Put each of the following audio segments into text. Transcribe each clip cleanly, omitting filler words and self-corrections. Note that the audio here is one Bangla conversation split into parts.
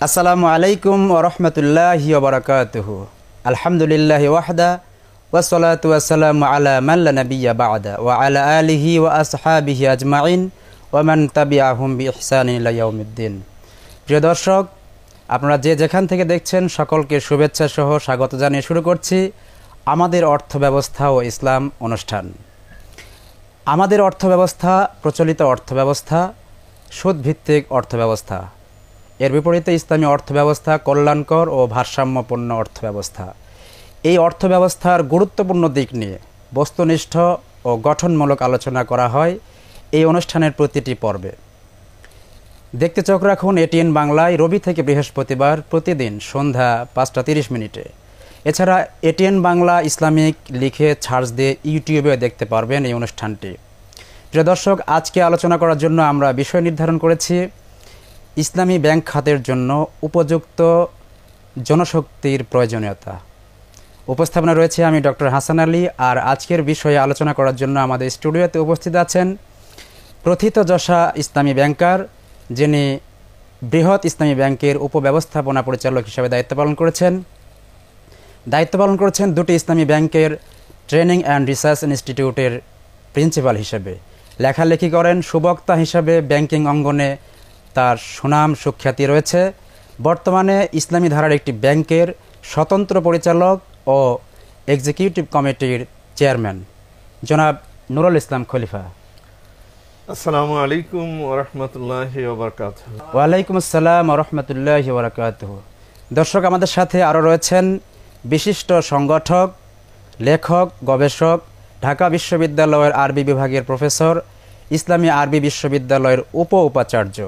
আসসালামু আলাইকুম ওয়া রাহমাতুল্লাহি ওয়া বারাকাতুহু। আলহামদুলিল্লাহি ওয়াহদা ওয়াসসালাতু ওয়াসসালামু আলা মান লা নাবিয়্যা বা'দা ওয়া আলা আলিহি ওয়া আসহাবিহি আজমাইন ওয়া মান তাবিআহুম বিইহসানিন ইলা ইয়াউমিদ্দিন। প্রিয় দর্শক, আপনারা যে যেখান থেকে দেখছেন সকলকে শুভেচ্ছা সহ স্বাগত জানিয়ে শুরু করছি আমাদের অর্থব্যবস্থা ও ইসলাম অনুষ্ঠান। আমাদের অর্থব্যবস্থা প্রচলিত অর্থব্যবস্থা, সুদভিত্তিক অর্থব্যবস্থা। এর বিপরীতে ইসলামী অর্থব্যবস্থা কল্যাণকর ও ভারসাম্যপূর্ণ অর্থব্যবস্থা। এই অর্থব্যবস্থার গুরুত্বপূর্ণ দিক নিয়ে বস্তুনিষ্ঠ ও গঠনমূলক আলোচনা করা হয় এই অনুষ্ঠানের প্রতিটি পর্বে। দেখতে চোখ রাখুন এটিএন বাংলায় রবি থেকে বৃহস্পতিবার প্রতিদিন সন্ধ্যা 5:30। এছাড়া এটিএন বাংলা ইসলামিক লিখে সার্চ দিয়ে ইউটিউবে দেখতে পারবেন এই অনুষ্ঠানটি। প্রিয় দর্শক, আজকে আলোচনা করার জন্য আমরা বিষয় নির্ধারণ করেছি ইসলামী ব্যাংক খাতের জন্য উপযুক্ত জনশক্তির প্রয়োজনীয়তা। উপস্থাপনা রয়েছে আমি ডক্টর হাসান আলী। আর আজকের বিষয়ে আলোচনা করার জন্য আমাদের স্টুডিওতে উপস্থিত আছেন প্রথিতযশা ইসলামী ব্যাংকার, যিনি বৃহৎ ইসলামী ব্যাংকের উপব্যবস্থাপনা পরিচালক হিসেবে দায়িত্ব পালন করেছেন দুটি ইসলামী ব্যাংকের ট্রেনিং অ্যান্ড রিসার্চ ইনস্টিটিউটের প্রিন্সিপাল হিসেবে। লেখালেখি করেন, সুবক্তা হিসাবে ব্যাংকিং অঙ্গনে তার সুনাম সুখ্যাতি রয়েছে। বর্তমানে ইসলামী ধারার একটি ব্যাংকের স্বতন্ত্র পরিচালক ও এক্সিকিউটিভ কমিটির চেয়ারম্যান জনাব নুরুল ইসলাম খলিফা। আসসালামু আলাইকুম ওয়া রাহমাতুল্লাহি ওয়া বারাকাতুহু। ওয়া আলাইকুম আসসালাম ওয়া রাহমাতুল্লাহি ওয়া বারাকাতুহু। দর্শক, আমাদের সাথে আরও রয়েছেন বিশিষ্ট সংগঠক, লেখক, গবেষক, ঢাকা বিশ্ববিদ্যালয়ের আরবি বিভাগের প্রফেসর, ইসলামী আরবি বিশ্ববিদ্যালয়ের উপাচার্য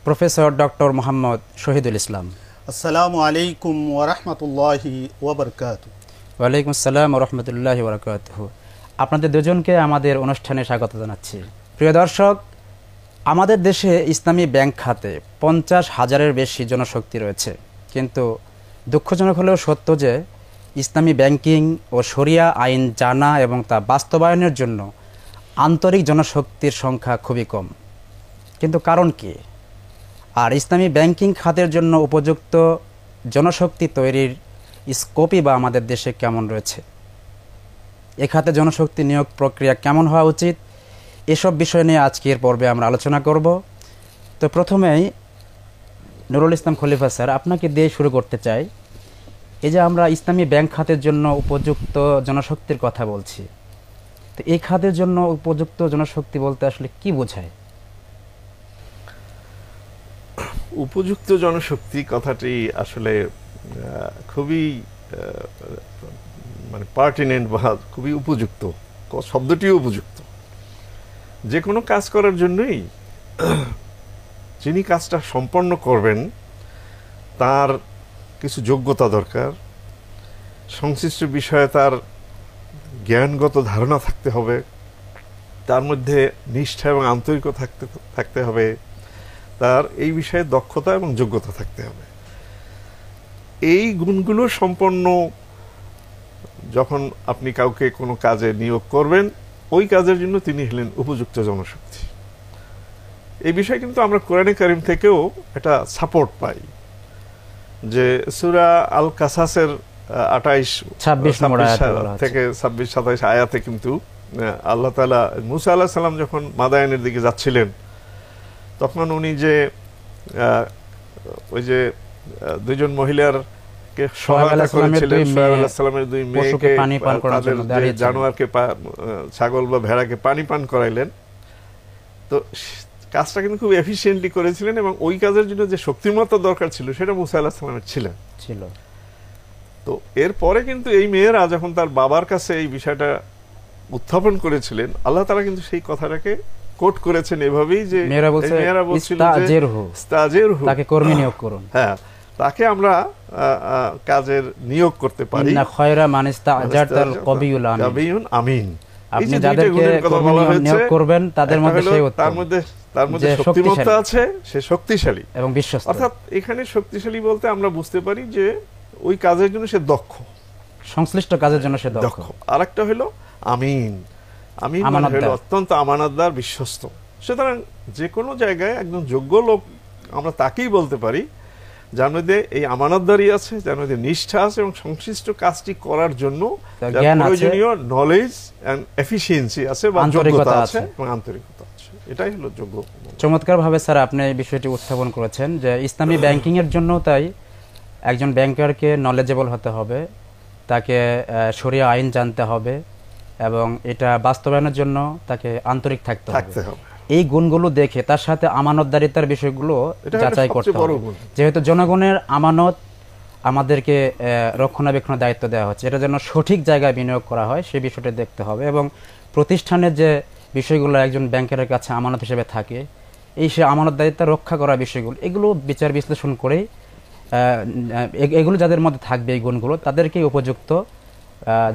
প্রফেসর ডক্টর মোহাম্মদ শহীদুল ইসলাম। আসসালামু আলাইকুম ওয়া রাহমাতুল্লাহি ওয়া বারাকাতুহু। ওয়া আলাইকুম আসসালাম ওয়া রাহমাতুল্লাহি ওয়া বারাকাতুহু। আপনাদের দুজনকে আমাদের অনুষ্ঠানে স্বাগত জানাচ্ছি। প্রিয় দর্শক, আমাদের দেশে ইসলামী ব্যাংক খাতে 50,000-এর বেশি জনশক্তি রয়েছে, কিন্তু দুঃখজনক হলেও সত্য যে ইসলামী ব্যাংকিং ও শরিয়া আইন জানা এবং তা বাস্তবায়নের জন্য আন্তরিক জনশক্তির সংখ্যা খুবই কম। কিন্তু কারণ কি? আর ইসলামী ব্যাংকিং খাতের জন্য উপযুক্ত জনশক্তি তৈরির স্কোপই বা আমাদের দেশে কেমন রয়েছে? এ খাতে জনশক্তি নিয়োগ প্রক্রিয়া কেমন হওয়া উচিত? এসব বিষয় নিয়ে আজকের পর্বে আমরা আলোচনা করব। তো প্রথমেই নুরুল ইসলাম খলিফা স্যার, আপনাকে দিয়ে শুরু করতে চাই। এই যে আমরা ইসলামী ব্যাংক খাতের জন্য উপযুক্ত জনশক্তির কথা বলছি, তো এই খাতের জন্য উপযুক্ত জনশক্তি বলতে আসলে কি বোঝায়? উপযুক্ত জনশক্তি কথাটি আসলে খুবই পার্টিনেন্ট বা খুবই উপযুক্ত, শব্দটিও উপযুক্ত। যে কোনো কাজ করার জন্যই যিনি কাজটা সম্পন্ন করবেন তার কিছু যোগ্যতা দরকার, সংশ্লিষ্ট বিষয়ে তার জ্ঞানগত ধারণা থাকতে হবে, তার মধ্যে নিষ্ঠা এবং আন্তরিকতা থাকতে হবে, তার এই বিষয়ে দক্ষতা এবং যোগ্যতা থাকতে হবে। এই গুণগুলো সম্পন্ন যখন আপনি কাউকে কোনো কাজে নিয়োগ করবেন, ওই কাজের জন্য তিনি হলেন উপযুক্ত জনশক্তি। এই বিষয়ে কিন্তু আমরা কোরআনে কারিম থেকেও একটা সাপোর্ট পাই, যে সূরা আল কাসাসের 28 থেকে 26-27 আয়াতে কিন্তু আল্লাহ তাআলা মুসা আলাইহিস সালাম যখন মাদায়েনের দিকে যাচ্ছিলেন, তখন উনি যে ওই যে দুইজন মহিলাকে সহায়তা করেছিলেন, সোহেব আলাইহিস সালামের দুই মেয়েকে, তাদের জানোয়ারকে, ছাগল বা ভেড়াকে পানি পান করাইলেন। তো কাজটা কিন্তু খুব এফিশিয়েন্টলি করেছিলেন এবং ওই কাজের জন্য যে শক্তিমত্তা দরকার ছিল সেটা মুসা আলাইহিস সালামের ছিল। তো এরপরে কিন্তু এই মেয়েরা যখন তার বাবার কাছে এই বিষয়টা উত্থাপন করেছিলেন, আল্লাহ তাআলা কিন্তু সেই কথাটাকে কোট করেছেন এভাবেই যে মেয়েরা বলছিল তাকে কর্মী নিয়োগ করুন। হ্যাঁ, তাকে আমরা কাজের নিয়োগ করতে পারি। ইন্না খায়রা মান ইসতা'জারতাল কবিয়ুল আমিন। আপনি যাদেরকে কর্মী নিয়োগ করবেন তাদের মধ্যে সে উত্তম, তার মধ্যে শক্তিমত্তা আছে, সে শক্তিশালী এবং বিশ্বস্ত। অর্থাৎ এখানে শক্তিশালী বলতে আমরা বুঝতে পারি যে ওই কাজের জন্য সে দক্ষ, সংশ্লিষ্ট কাজের জন্য সে দক্ষ। আরেকটা হলো আমিন। আমিন মানে হলো অত্যন্ত আমানতদার, বিশ্বস্ত। সুতরাং যে কোনো জায়গায় একজন যোগ্য লোক আমরা তাকেই বলতে পারি যার মধ্যে এই আমানতদারি আছে, যার মধ্যে নিষ্ঠা আছে এবং সংশ্লিষ্ট কাজটি করার জন্য প্রয়োজনীয় নলেজ এন্ড এফিসিয়েন্সি আছে বা যোগ্যতা আছে এবং আন্তরিকতা আছে। এটাই হলো যোগ্য। চমৎকারভাবে স্যার আপনি এই বিষয়টি উত্থাপন করেছেন যে ইসলামী ব্যাংকিং এর জন্য তাই একজন ব্যাংকারকে নলেজেবল হতে হবে, তাকে শরিয়া আইন জানতে হবে এবং এটা বাস্তবায়নের জন্য তাকে আন্তরিক থাকতে হবে। এই গুণগুলো দেখে তার সাথে আমানতদারিতার বিষয়গুলো যাচাই করতে হবে। যেহেতু জনগণের আমানত আমাদেরকে রক্ষণাবেক্ষণের দায়িত্ব দেওয়া হচ্ছে, এটা যেন সঠিক জায়গায় বিনিয়োগ করা হয় সেই বিষয়টা দেখতে হবে এবং প্রতিষ্ঠানের যে বিষয়গুলো একজন ব্যাংকের কাছে আমানত হিসেবে থাকে, এই সে আমানতদারিতা রক্ষা করার বিষয়গুলো এগুলো বিচার বিশ্লেষণ করেই এগুলো যাদের মধ্যে থাকবে এই গুণগুলো তাদেরকেই উপযুক্ত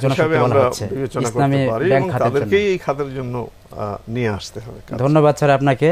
জনশক্তি বলা হচ্ছে ইসলামী ব্যাংক খাতের জন্য। এই খাতের জন্য নিয়ে আসতে হবে। ধন্যবাদ স্যার আপনাকে।